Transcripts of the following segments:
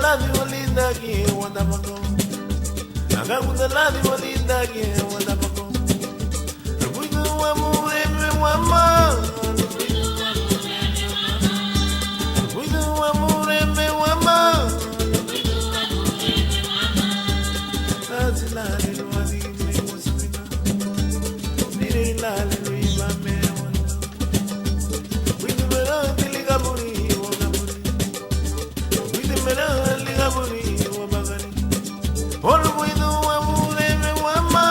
ladi walidagi wadabako. Nagakuta ladi walidagi wadabako. Ruidu amure me wama. Ruidu amure me wama. Azilali wadi me wasina. Nire lali luiba me wanda. Ruidu mera tiligaburi wagaburi. Ruidu mera ligaburi wabagari. Olu ruidu amure me wama.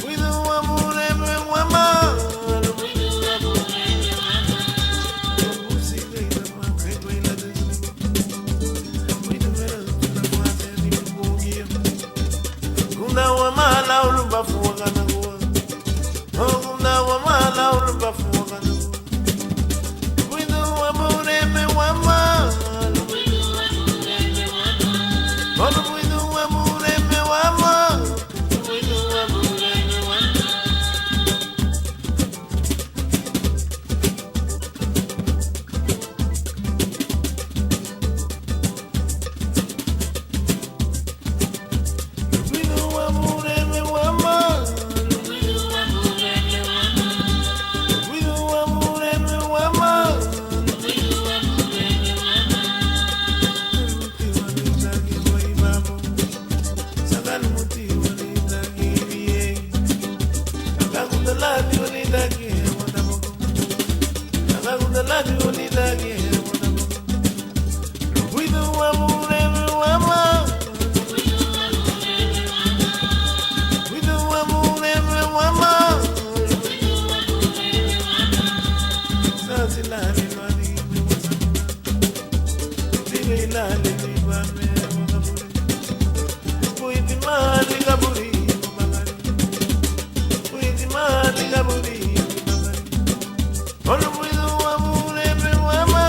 Ruidu amure me wama. Kuna wamala ulubafu wakanagua. Kuna wamala ulubafu wakanagua. Ruidu amure me wama. Olu ruidu amure me wama. Ruidu amure me wama. Ruidu amure me wama. Ruidu amure me wama. Sagal muti walidagi biye. Nagakuta ladi walidagi wadabako. Nagakuta ladi walidagi wadabako. Ruidu amure me wama. Ruidu amure me wama. Sazilali lwadi me wasabuna. Dile ilali liba me wakaburi. Puiti mali kaburi wabagari. Puiti mali kaburi wabagari. Olu ruidu amure me wama.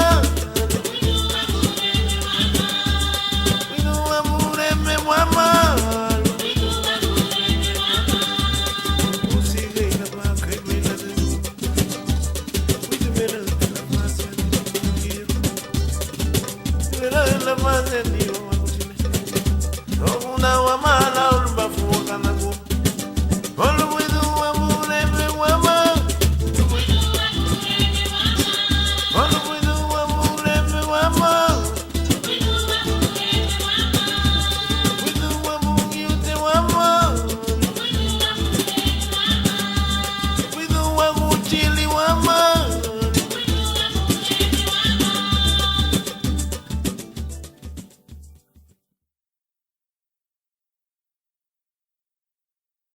Ruidu amure me wama. Usiga inaba kaiba ilade. Puiti mera la masa ni kiro. Mera la masa ni wakutile. Una wamala